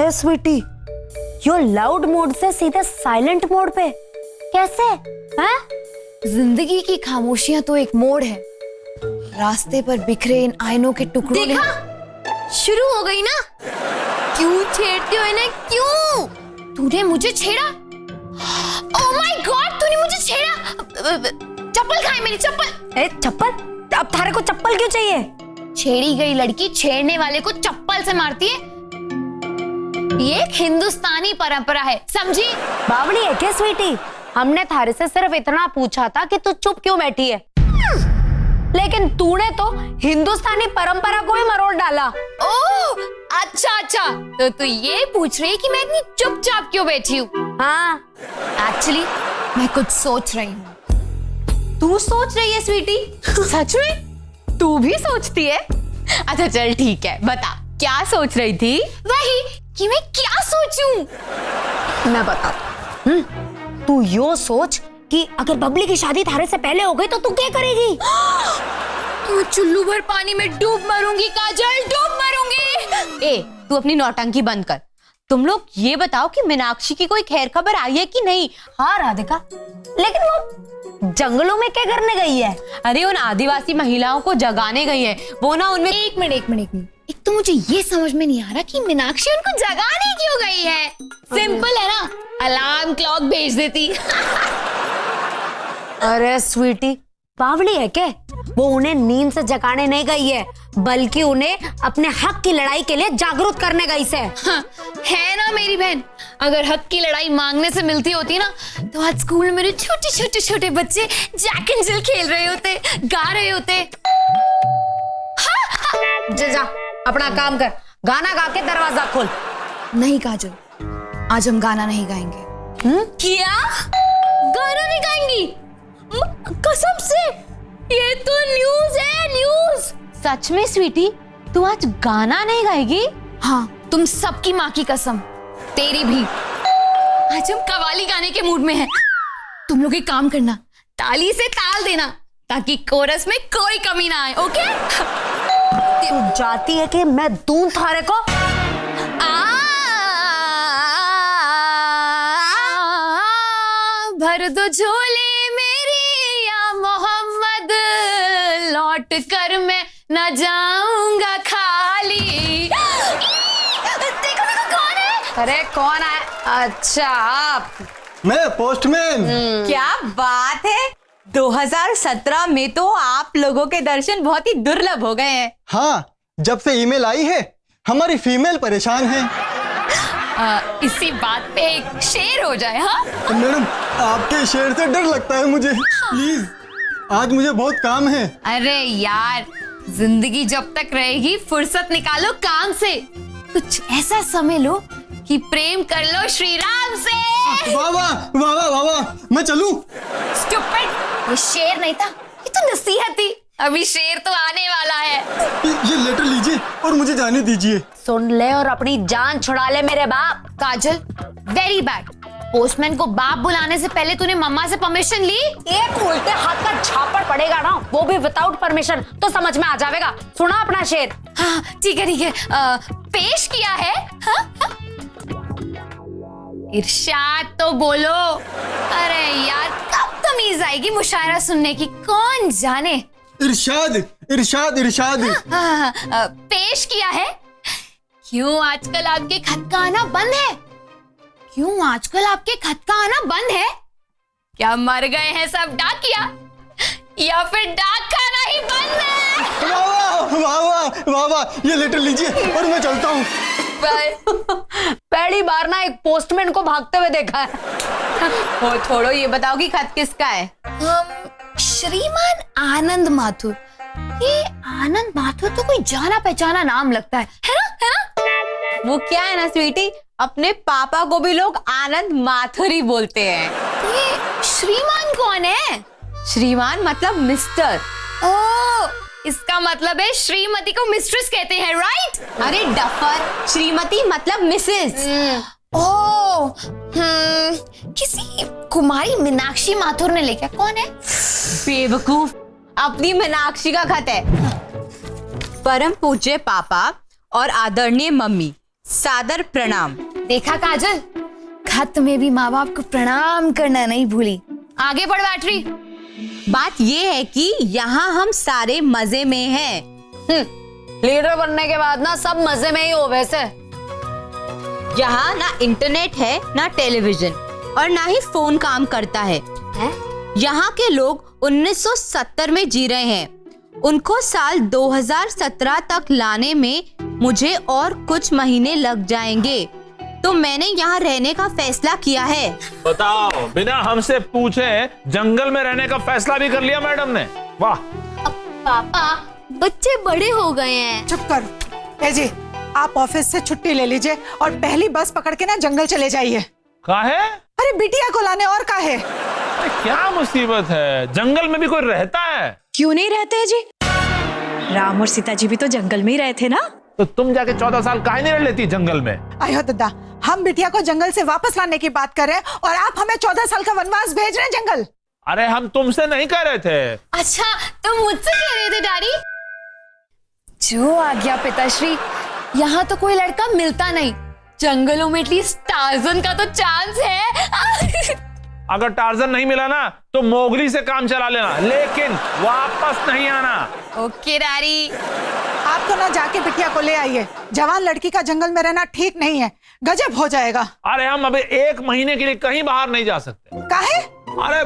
है स्वीटी, यो loud mode से सीधे साइलेंट मोड पे कैसे? हैं? जिंदगी की खामोशियां तो एक मोड़ है। रास्ते पर बिखरे इन आईनों के टुकड़ों देखा? शुरू हो गई ना? क्यों छेड़ते हो इन्हें? क्यों? तूने मुझे छेड़ा? ओह माय गॉड, तूने मुझे छेड़ा! चप्पल कहाँ है मेरी चप्पल? ए चप्पल? अब थारे को चप्पल क्यों चाहिए? छेड़ी गई लड़की छेड़ने वाले को चप्पल से मारती है। ये एक हिंदुस्तानी परंपरा है, समझी? बावड़ी है क्या स्वीटी? हमने थारे से सिर्फ इतना पूछा था कि तू चुप क्यों बैठी है, लेकिन तूने तो हिंदुस्तानी परंपरा को ही मरोड़ डाला। ओह अच्छा अच्छा, तो तू ये पूछ रही है कि मैं इतनी चुपचाप क्यों बैठी हूँ? हाँ, एक्चुअली मैं कुछ सोच रही हूँ। तू सोच रही है स्वीटी? सच में? तू भी सोचती है? अच्छा चल ठीक है, बता क्या सोच रही थी? वही कि मैं क्या सोचूं? मैं बताता हूँ। तू यो सोच कि अगर बबली की शादी थारे से पहले हो गई तो तू क्या करेगी? तू चुल्लू भर पानी में डूब मरूंगी काजल, डूब मरूंगी। ए तू अपनी नौटंकी बंद कर। तुम लोग ये बताओ कि मीनाक्षी की कोई खैर खबर आई है कि नहीं? हाँ राधिका, लेकिन वो जंगलों में क्या करने गई है? अरे उन आदिवासी महिलाओं को जगाने गई है। वो ना उनमें एक मिनट। एक तो मुझे ये समझ में नहीं आ रहा कि मीनाक्षी उनको जगाने क्यों गई है। सिंपल है ना, अलार्म क्लॉक भेज देती। अरे स्वीटी, बावड़ी है क्या? वो उन्हें नींद से जगाने नहीं गई है, बल्कि उन्हें अपने हक की लड़ाई के लिए जागरूक करने गई से। हाँ, है ना मेरी बहन, अगर हक की लड़ाई मांगने से मिलती होती ना तो आज स्कूल में मेरे छोटे बच्चे जैक एंड जिल खेल रहे होते, गा रहे होते। जा अपना काम कर, गाना गा के दरवाजा खोल। नहीं काजल, आज हम गाना नहीं गाएंगे। क्या? गाना नहीं गाएंगी? कसम से? ये तो न्यूज़ है, न्यूज़। सच में स्वीटी, तू आज गाना नहीं गाएगी? हाँ, तुम सबकी माँ की कसम, तेरी भी। आज हम कव्वाली गाने के मूड में हैं। तुम लोग एक काम करना, ताली से ताल देना ताकि कोरस में कोई कमी ना आए, ओके? तू जाती है कि मैं दूं थारे को? भर दो झोली मेरी या मोहम्मद, लौट कर मैं न जाऊंगा खाली। देखो कौन है? अरे कौन है? अच्छा आप। मैं पोस्टमैन। क्या बात है, 2017 में तो आप लोगों के दर्शन बहुत ही दुर्लभ हो गए हैं। हाँ, जब से ईमेल आई है हमारी फीमेल परेशान है। इसी बात पे एक शेर हो जाए। हाँ मैडम, आपके शेर से डर लगता है मुझे, प्लीज आज मुझे बहुत काम है। अरे यार, जिंदगी जब तक रहेगी फुर्सत निकालो काम से, कुछ ऐसा समय लो कि प्रेम कर लो श्री राम से। वाह वाह वाह वाह वाह वाह, मैं चलूं? स्टूपिड, ये शेर नहीं था, ये तो नसीहत थी। अभी शेर तो आने वाला है। ये लेटर लीजिए और मुझे जाने दीजिए। सुन ले और अपनी जान छुड़ा ले मेरे बाप। काजल, वेरी बैड। पोस्टमैन को बाप बुलाने से पहले तूने मम्मा से परमिशन ली? एक उल्टे हाथ का झापड़ पड़ेगा ना, वो भी विदाउट परमिशन, तो समझ में आ जाएगा। सुना अपना शेर? हाँ ठीक है। पेश किया है। हाँ? इरशाद तो बोलो। अरे यार, कब तमीज आएगी मुशायरा सुनने की, कौन जाने। इरशाद इरशाद इरशाद। पेश किया है। क्यों आजकल आपके खत का आना बंद है? क्यों आजकल आपके खत का आना बंद है? क्या मर गए हैं सब डाकिया, या फिर डाक खाना ही बंद है? वाह वाह वाह वाह वाह वाह, ये लेटर लीजिए और मैं चलता हूँ। पहली बार ना एक पोस्टमैन को भागते हुए देखा है। हो छोड़ो, ये बताओ कि खत किसका है? श्रीमान आनंद माथुर। ये आनंद माथुर तो कोई जाना पहचाना नाम लगता है ना? वो क्या है ना स्वीटी, अपने पापा को भी लोग आनंद माथुर ही बोलते हैं। तो ये श्रीमान कौन है? श्रीमान मतलब मिस्टर। ओह, इसका मतलब है श्रीमती को मिस्ट्रेस कहते हैं, राइट? अरे डफर, श्रीमती मतलब मिसेस। ओह, किसी कुमारी मीनाक्षी माथुर ने लिखा। कौन है? बेवकूफ, अपनी मीनाक्षी का खत है। परम पूज्य पापा और आदरणीय मम्मी, सादर प्रणाम। देखा काजल, खत में भी माँ बाप को प्रणाम करना नहीं भूली। आगे बढ़ बैटरी। बात ये है कि यहाँ हम सारे मजे में हैं। लीडर बनने के बाद ना सब मजे में ही हो वैसे। यहाँ ना इंटरनेट है, ना टेलीविजन, और ना ही फोन काम करता है। यहाँ के लोग 1970 में जी रहे हैं। उनको साल 2017 तक लाने में मुझे और कुछ महीने लग जाएंगे, तो मैंने यहाँ रहने का फैसला किया है। बताओ, बिना हमसे पूछे जंगल में रहने का फैसला भी कर लिया मैडम ने। वाह। पापा, बच्चे बड़े हो गए हैं। चुप कर। ए जी, आप ऑफिस से छुट्टी ले लीजिए और पहली बस पकड़ के ना जंगल चले जाइए। काहे? अरे बिटिया को लाने, और काहे? अरे क्या मुसीबत है, जंगल में भी कोई रहता है? क्यों नहीं रहते हैं जी? राम और सीता जी भी तो जंगल में ही रहे थे ना। तो तुम जाके 14 साल काहे नहीं रह लेती जंगल में? आयो दादा, हम बिटिया को जंगल से वापस लाने की बात कर रहे हैं और आप हमें 14 साल का वनवास भेज रहे हैं जंगल। अरे हम तुमसे नहीं कह रहे थे। अच्छा, तो मुझसे कह रहे थे डैडी? जो आ गया पिताश्री, यहाँ तो कोई लड़का मिलता नहीं। जंगलों में एटलीस्ट टार्जन का तो चांस है। अगर टार्जन नहीं मिला ना तो मोगली से काम चला लेना, लेकिन वापस नहीं आना। Okay daddy. आप तो ना जाके बिटिया को ले आइए। जवान लड़की का जंगल में रहना ठीक नहीं है, गजब हो जाएगा। अरे हम अभी 1 महीने के लिए कहीं बाहर नहीं जा सकते। काहे? अरे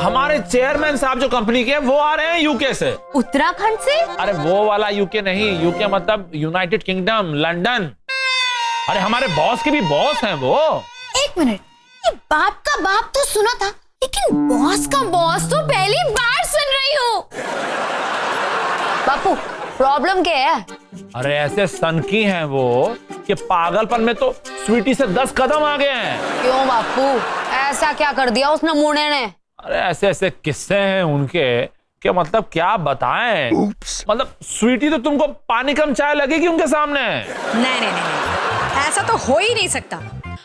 हमारे चेयरमैन साहब जो कंपनी के, वो आ रहे हैं यूके से। उत्तराखंड से? अरे वो वाला यूके नहीं, यूके मतलब यूनाइटेड किंगडम, लंदन। अरे हमारे बॉस के भी बॉस हैं वो। एक मिनट, ये बाप का बाप तो सुना था, लेकिन बॉस का बॉस तो पहली बार सुन रही हूँ। बापू, प्रॉब्लम क्या है? अरे ऐसे सनकी हैं वो कि पागलपन में तो स्वीटी से 10 कदम आगे हैं। क्यों बापू, ऐसा क्या कर दिया उस नमूने ने? अरे ऐसे ऐसे किस्से हैं उनके कि मतलब क्या बताएं। मतलब स्वीटी तो तुमको पानी कम चाय लगेगी उनके सामने। नहीं नहीं नहीं, ऐसा तो हो ही नहीं सकता।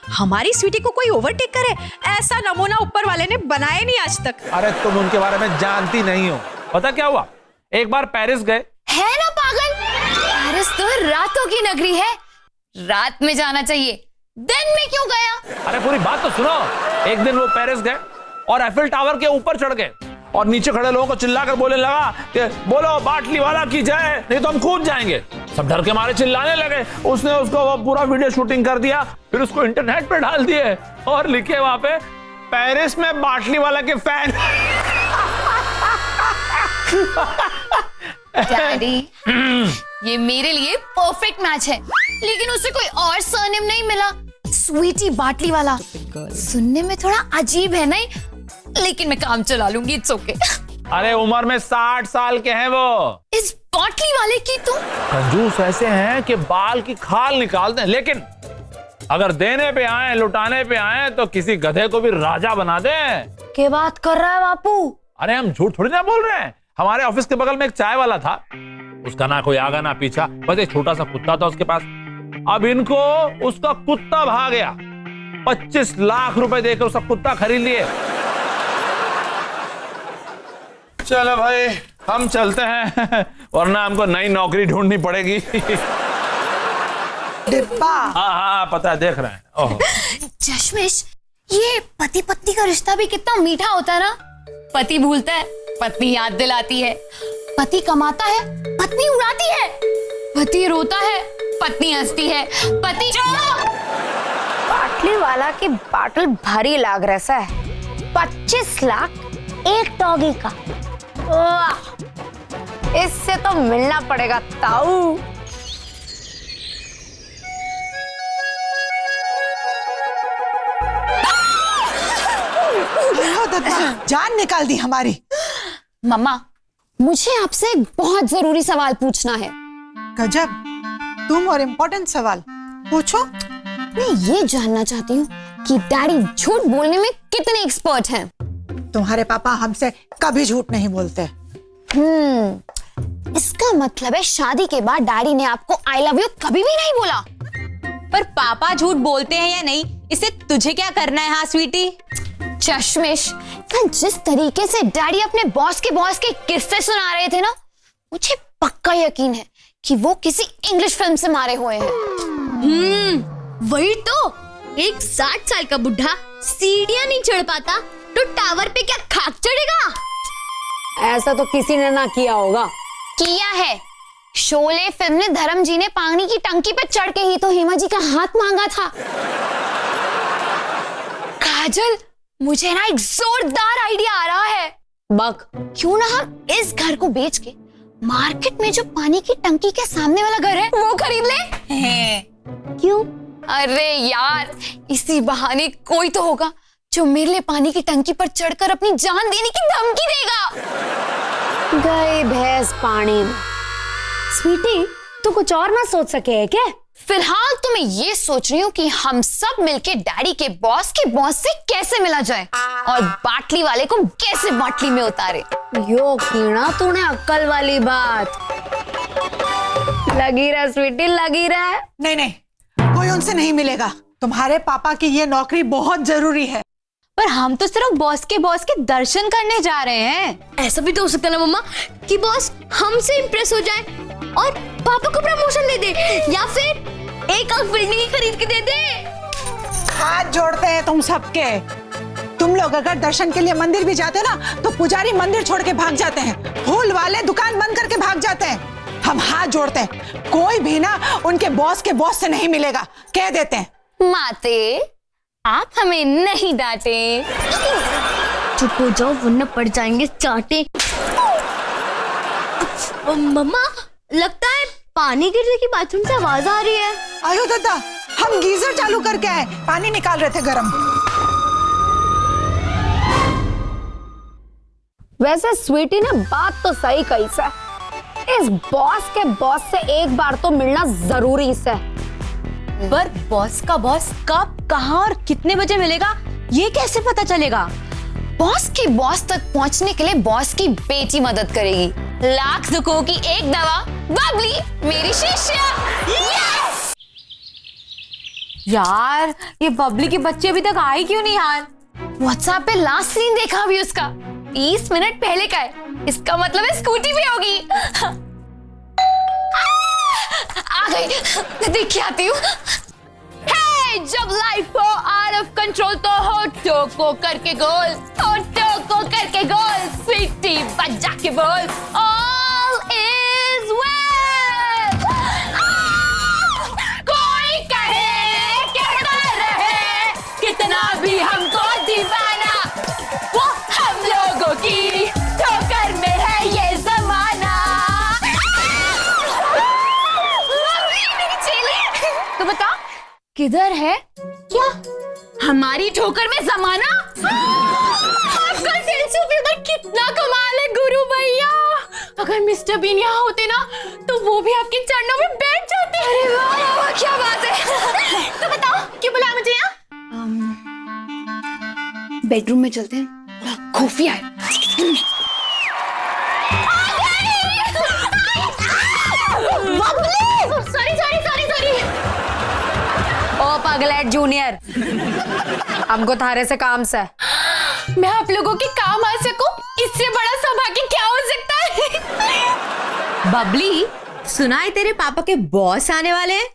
हमारी स्वीटी को कोई ओवरटेक करे, ऐसा नमूना ऊपर वाले ने बनाया नहीं आज तक। अरे तुम उनके बारे में जानती नहीं हो। पता क्या हुआ, एक बार पेरिस गए। है ना पागल, पेरिस तो रातों की नगरी है, रात में जाना चाहिए, दिन में क्यों गया? अरे पूरी बात तो सुनो। एक दिन वो पेरिस गए और एफिल टावर के ऊपर चढ़ गए और नीचे खड़े लोगों को चिल्लाकर बोलने लगा कि बोलो बाटली वाला की जय, नहीं तो हम कूद जाएंगे। सब डर के मारे चिल्लाने लगे। उसने उसको वो पूरा वीडियो शूटिंग कर दिया, फिर उसको इंटरनेट पे डाल दिए और लिखे वहां पे, पेरिस में बाटली वाला के फैन। डैडी, ये मेरे लिए परफेक्ट मैच है, लेकिन उसे कोई और सरनेम नहीं मिला। स्वीटी बाटली वाला सुनने में थोड़ा अजीब है नहीं, लेकिन मैं काम चला लूंगी, इट्स ओके। अरे उम्र में 60 साल के हैं वो। इस बाटली वाले की तो कंजूस ऐसे हैं कि बाल की खाल निकालते हैं, लेकिन अगर देने पे आए, लुटाने पे आए तो किसी गधे को भी राजा बना दे। क्या बात कर रहा है बापू? अरे हम झूठ थोड़ी ना बोल रहे हैं। हमारे ऑफिस के बगल में एक चाय वाला था, उसका ना कोई आगा ना पीछा, बस एक छोटा सा कुत्ता था उसके पास। अब इनको उसका कुत्ता भाग गया, 25 लाख रुपए देकर उसका कुत्ता खरीद लिए। चलो भाई हम चलते हैं, वरना हमको नई नौकरी ढूंढनी पड़ेगी। डिब्बा। हाँ हाँ पता है, देख रहे हैं। ओह चश्मिश, ये पति पत्नी का रिश्ता भी कितना मीठा होता है ना। पति भूलता है, पत्नी याद दिलाती है। पति कमाता है, पत्नी उड़ाती है। पति रोता है, पत्नी हंसती है। पति बाटली वाला की बाटल भारी लाग रहा है। 25 लाख एक डॉगी का। इससे तो मिलना पड़ेगा ताऊ। जान निकाल दी हमारी। मम्मा, मुझे आपसे एक बहुत जरूरी सवाल पूछना है। गजब, तुम और इम्पोर्टेंट सवाल पूछो। मैं ये जानना चाहती हूँ कि डैडी झूठ बोलने में कितने एक्सपर्ट हैं। तुम्हारे पापा हमसे कभी झूठ नहीं बोलते। इसका मतलब है शादी के बाद डैडी ने आपको आई लव यू कभी भी नहीं बोला। पर पापा झूठ बोलते हैं या नहीं, इसे तुझे क्या करना है? हाँ स्वीटी। चश्मिश, जिस तरीके से डैडी अपने बॉस के किस्से सुना रहे थे ना, मुझे पक्का यकीन है कि वो किसी इंग्लिश फिल्म से मारे हुए हैं। वही तो, एक 60 साल का बुढ़ा सीढ़ियां नहीं चढ़ पाता तो टावर पे क्या खाक चढ़ेगा? ऐसा तो किसी ने ना किया होगा। किया है। शोले फिल्म में धर्म जी ने पानी की टंकी पे चढ़ के ही तो हेमा जी का हाथ मांगा था। काजल, मुझे ना एक जोरदार आइडिया आ रहा है। बक, क्यों ना हम इस घर को बेच के मार्केट में जो पानी की टंकी के सामने वाला घर है वो खरीद ले। क्यों? अरे यार, इसी बहाने कोई तो होगा जो मेरे लिए पानी की टंकी पर चढ़कर अपनी जान देने की धमकी देगा। गई भैंस पानी में। स्वीटी, तू कुछ और ना सोच सके है क्या? फिलहाल तो मैं ये सोच रही हूँ कि हम सब मिलके डैडी के बॉस से कैसे मिला जाए और बाटली वाले को कैसे बाटली में उतारे। यो कीड़ा, तूने अक्ल वाली बात। लगी रहा स्वीटी, लगी रहा। नहीं नहीं, कोई उनसे नहीं मिलेगा। तुम्हारे पापा की ये नौकरी बहुत जरूरी है। पर हम तो सिर्फ बॉस के दर्शन करने जा रहे हैं। ऐसा भी तो हो सकता है ना मम्मा कि बॉस हमसे इम्प्रेस हो जाए और पापा को प्रमोशन दे दे, या फिर एक आध बिल्डिंग ही खरीद के दे दे। हाथ जोड़ते हैं तुम सबके। तुम लोग अगर दर्शन के लिए मंदिर भी जाते ना तो पुजारी मंदिर छोड़ के भाग जाते हैं, फूल वाले दुकान बंद करके भाग जाते हैं। हम हाथ जोड़ते हैं, कोई भी ना उनके बॉस से नहीं मिलेगा, कह देते हैं। माते, आप हमें नहीं डांटे। चुप हो जाओ वरना पड़ जाएंगे चाटे। मम्मा, लगता है पानी गिरने की बाथरूम से आवाज आ रही है। आयो दादा, हम गीजर चालू करके आए, पानी निकाल रहे थे गरम। वैसे स्वीटी ने बात तो सही कही से। इस बॉस से एक बार तो मिलना जरूरी से। पर बॉस का बॉस कब, कहां और कितने बजे मिलेगा ये कैसे पता चलेगा? बॉस की बॉस तक पहुंचने के लिए बॉस की बेटी मदद करेगी। लाख दुखों की एक दवा, बबली मेरी शिष्या। यस! यार, ये बबली के बच्चे अभी तक आए क्यों नहीं यार? व्हाट्सएप पे लास्ट सीन देखा अभी उसका, 30 मिनट पहले का है। इसका मतलब है स्कूटी भी होगी। आ गई, देख के आती हूँ। जब लाइफ हो आउट ऑफ कंट्रोल तो होठों को करके गोल, होठों को करके गोल, स्वीटी बजा के बोल, ऑल इज वेल। कोई कहे कहता रहे कितना भी हमको दीवाना, वो हम लोगों की ठोकर में है ये जमाना। मेरी चेली, तो बता किधर है? क्या हमारी ठोकर में जमाना? आपका सेंस ऑफ ह्यूमर कितना कमाल है गुरु भैया। अगर मिस्टर बीन यहाँ होते ना तो वो भी आपके चरणों में बैठ जाते। अरे वाह वाह, क्या बात है। तो बताओ क्यों बुलाया मुझे यहाँ? बेडरूम में चलते हैं, खुफिया है। ओ पगलेट जूनियर, हमको थारे से काम से। मैं आप लोगों के काम आ सकूं, इससे बड़ा सौभाग्य क्या हो सकता है? बबली, सुना है तेरे पापा के बॉस आने वाले हैं?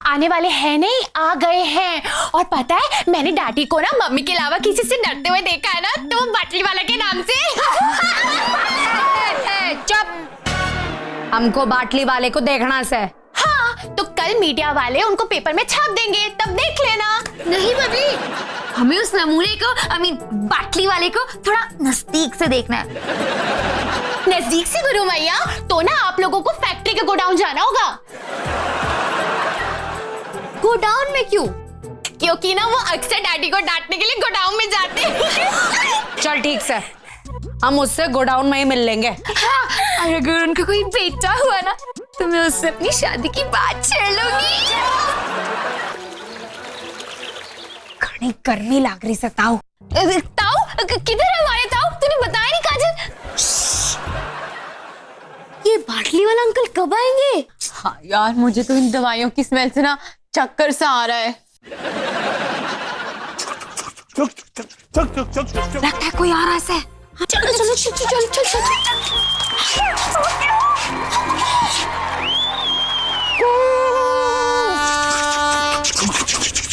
आने वाले हैं नहीं, आ गए हैं। और पता है, मैंने डाटी को ना मम्मी के अलावा किसी से डरते हुए देखा है ना, तो वो बाटली वाला के नाम से। चुप, हमको बाटली वाले को देखना से। हाँ, तो कल मीडिया वाले उनको पेपर में छाप देंगे, तब देख लेना। नहीं बबली, हमें उस नमूने को, बाटली वाले को थोड़ा नजदीक से देखना है। नजदीक से गुरु मैया, तो ना आप लोगों को फैक्ट्री के गोडाउन जाना होगा। गोडाउन में क्यों? क्योंकि ना वो अक्सर डैडी को डांटने के लिए गोडाउन में जाते हैं। चल ठीक से, हम उससे गोडाउन में ही मिल लेंगे। हाँ, और अगर उनका कोई बेटा हुआ ना तो मैं उससे अपनी शादी की बात छेड़ लूंगी। घनी गर्मी लग रही से। ताऊ किधर है हमारे ताऊ? तूने बताया नहीं काजल। ये बाटली वाला अंकल कब आएंगे? हाँ यार, मुझे तो इन दवाइयों की स्मेल से ना चक्कर सा आ रहा है। लगता है कोई आ रहा है। चलो चलो चलो चलो चलो।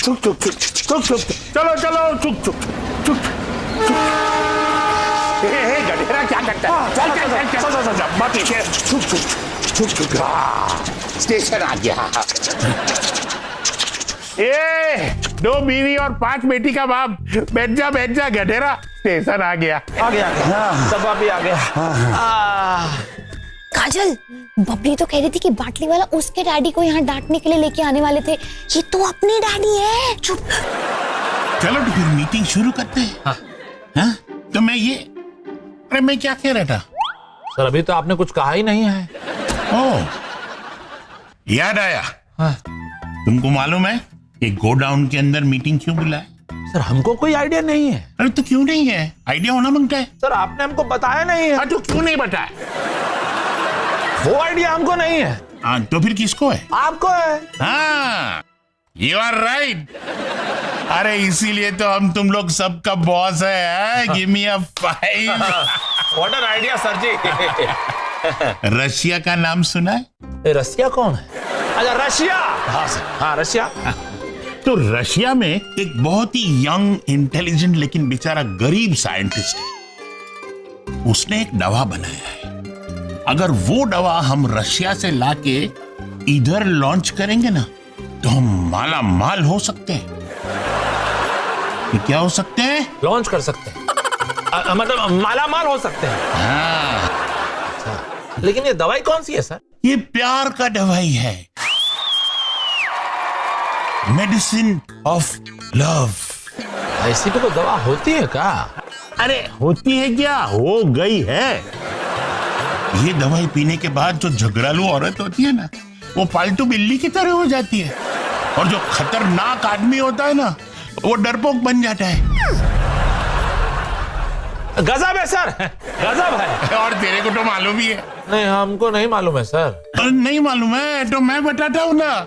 चुप चुप चुप चुप चुप चलो चलो चुप चुप चुप चुप। गधेरा क्या करता है? चल चल चल चल चल मत पीछे। चुप चुप चुप चुप। स्टेशन आ गया। दो बीवी और 5 बेटी का बाप। बैठ जा गधेरा, स्टेशन आ गया। आ गया डब्बा भी आ गया। काजल, बबली तो कह रही थी कि बाटली वाला उसके डैडी को यहाँ डांटने के लिए लेके आने वाले थे। ये तो अपनी डैडी है। चुप। चलो तो फिर मीटिंग शुरू करते हैं। हाँ? तो मैं क्या कह रहा था? सर अभी तो आपने कुछ कहा ही नहीं है। ओह, याद आया। हाँ। तुमको मालूम है कि गोडाउन के अंदर मीटिंग क्यों बुलाए? सर हमको कोई आइडिया नहीं है। अरे तो क्यों नहीं है? आइडिया होना मांगता है। सर आपने हमको बताया नहीं है। तो क्यों नहीं बताया? वो आइडिया हमको नहीं है। हाँ तो फिर किसको है? आपको है। हाँ, यू आर राइट। अरे इसीलिए तो हम तुम लोग सबका बॉस है। Give me a 5। What an idea sir ji. Russia का नाम सुना है? रशिया कौन है? अच्छा रशिया। हाँ सर, हाँ रशिया। तो रशिया में एक बहुत ही यंग इंटेलिजेंट लेकिन बेचारा गरीब साइंटिस्ट है। उसने एक दवा बनाया है। अगर वो दवा हम रशिया से लाके इधर लॉन्च करेंगे ना तो हम माला माल हो सकते हैं। ये क्या हो सकते हैं? लॉन्च कर सकते हैं। मतलब माला माल हो सकते हैं। हाँ। अच्छा, लेकिन ये दवाई कौन सी है सर? ये प्यार का दवाई है। Medicine of love. ऐसी भी कोई दवा होती है क्या? अरे होती है क्या, हो गई है। ये दवाई पीने के बाद जो झगड़ालू औरत होती है ना, वो पालतू बिल्ली की तरह हो जाती है। और जो खतरनाक आदमी होता है ना, वो डरपोक बन जाता है। गजब है सर, गजब है। और तेरे को तो मालूम ही है। नहीं हमको नहीं मालूम है सर। नहीं मालूम है तो मैं बताता हूँ ना।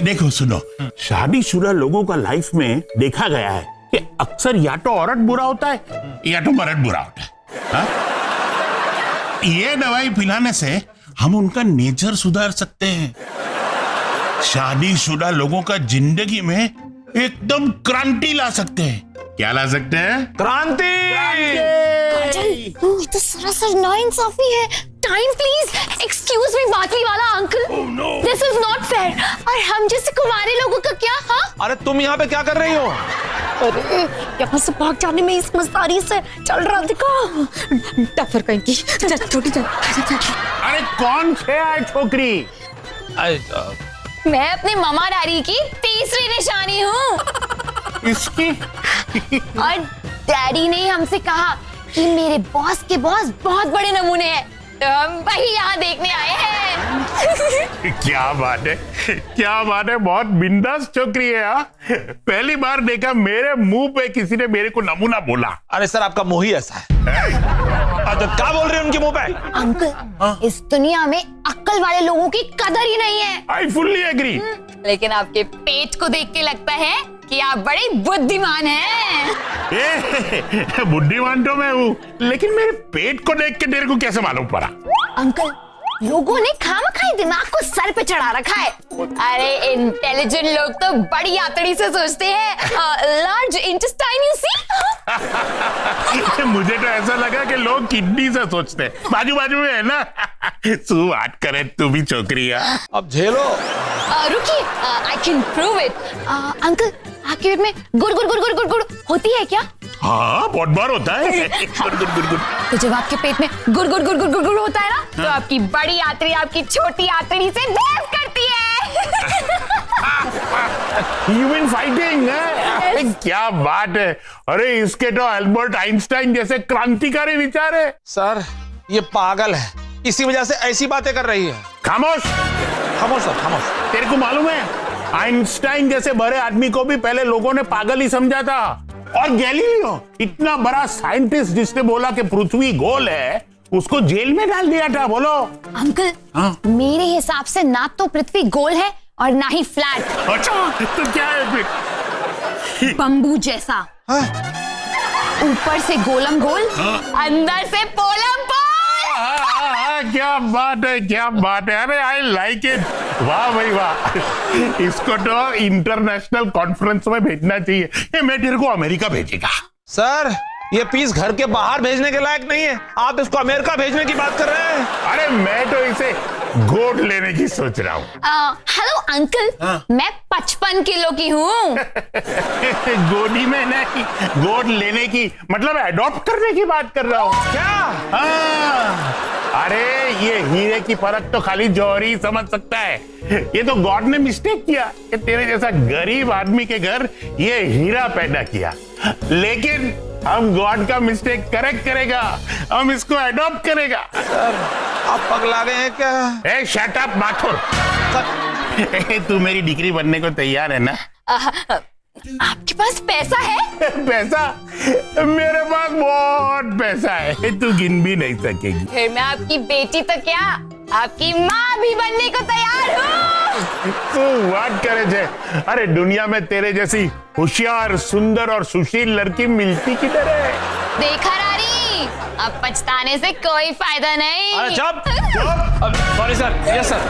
देखो सुनो, शादीशुदा लोगों का लाइफ में देखा गया है कि अक्सर या तो औरत बुरा होता है या तो मर्द बुरा होता है। हाँ? ये दवाई पिलाने से हम उनका नेचर सुधार सकते हैं। शादीशुदा लोगों का जिंदगी में एकदम क्रांति ला सकते हैं। क्या ला सकते हैं? क्रांति। काजल, ये तो सरासर नाइंसाफी है। Time please. एक्सक्यूज मी बाटली वाला uncle, this is not fair. और हम जैसे कुंवारे लोगों का क्या? हाँ, अरे तुम यहाँ पे क्या कर रही हो? अरे यहाँ से भाग जाने में इस मस्तारी से चल रहा दिखा। टफर कहीं की। छोटी चल। अरे कौन से आए छोकरी? मैं अपने मामा डैडी की तीसरी निशानी हूँ। इसकी? और डैडी ने हमसे कहा कि मेरे बॉस के बॉस बहुत बड़े नमूने हैं, तो हम वही यहाँ देखने आए हैं। क्या बात है, क्या बात है। बहुत बिंदास छोकरी है। हाँ? पहली बार देखा मेरे मुंह पे किसी ने मेरे को नमूना बोला। अरे सर आपका मुंह ही ऐसा है। तो क्या बोल रहे हैं उनके मुंह पे? अंकल, इस दुनिया में अक्ल वाले लोगों की कदर ही नहीं है। I fully agree. लेकिन आपके पेट को देख के लगता है कि आप बड़े बुद्धिमान हैं। बुद्धिमान तो मैं हूँ, लेकिन मेरे पेट को देख के तेरे को कैसे मालूम पड़ा? अंकल, लोगों ने खामखाई दिमाग को सर पे चढ़ा रखा है। अरे इंटेलिजेंट लोग तो बड़ी आतड़ी से सोचते हैं। Large intestine you see. मुझे तो ऐसा लगा कि लोग किडनी से सोचते हैं। बाजू बाजू में है ना। तू बात करे, तू भी छोकरी है। अब झेलो। रुकिए, I can prove it. Uncle, आपके पेट में गुड़ गुड़ गुड़ गुड़ गुड़ गुड़ होती है क्या? हाँ बहुत बार होता है। गुड़ गुड़ गुड़ गुड़। तो जब आपके पेट में गुड़ गुड़ गुड़ गुड़ गुड़ गुड़ होता है ना, तो आपकी बड़ी आतड़ी आपकी छोटी आतड़ी से बहस करती है। You been fighting, है? क्या बात है। अरे इसके तो अल्बर्ट आइंस्टाइन जैसे क्रांतिकारी विचार है। सर ये पागल है, इसी वजह से ऐसी बातें कर रही है। खामोश। खामोश सर, खामोश। तेरे को मालूम है, आइंस्टाइन जैसे बड़े आदमी को भी पहले लोगों ने पागल ही समझा था। और गैलीलियो, इतना बड़ा साइंटिस्ट जिसने बोला कि पृथ्वी गोल है, उसको जेल में डाल दिया था। बोलो अंकल, मेरे हिसाब से ना तो पृथ्वी गोल है और ना ही फ्लैट। अच्छा तो क्या है फिर? बम्बू जैसा। ऊपर से गोलम गोल, अंदर से पोलम पोल। क्या बात है, क्या बात है। अरे आई लाइक इट, वाह भाई वाह। इसको तो इंटरनेशनल कॉन्फ्रेंस में भेजना चाहिए। ये मैं तेरे को अमेरिका भेजेगा। सर ये पीस घर के बाहर भेजने के लायक नहीं है, आप इसको अमेरिका भेजने की बात कर रहे हैं। अरे मैं तो इसे गोद लेने की सोच रहा हूँ। हेलो अंकल, मैं 55 किलो की हूँ। गोदी में नहीं, गोद लेने की मतलब एडॉप्ट करने की बात कर रहा हूँ। क्या? अरे ये हीरे की परख तो खाली जौहरी ही समझ सकता है। ये तो गॉड ने मिस्टेक किया कि तेरे जैसा गरीब आदमी के घर ये हीरा पैदा किया, लेकिन हम गॉड का मिस्टेक करेक्ट करेगा, हम इसको अडॉप्ट करेगा। सर आप पगला गए हैं क्या? ए शट अप माथुर। तू मेरी डिग्री बनने को तैयार है ना? आपके पास पैसा है? पैसा? मेरे पास बहुत पैसा है, तू गिन भी नहीं सकेगी। फिर मैं आपकी बेटी तो क्या, आपकी माँ भी बनने को तैयार हूँ। तू बात करे छे। अरे दुनिया में तेरे जैसी होशियार, सुंदर और सुशील लड़की मिलती किधर है? देखा रानी, अब पछताने से कोई फायदा नहीं। अरे चुप। Sorry sir. Yes sir.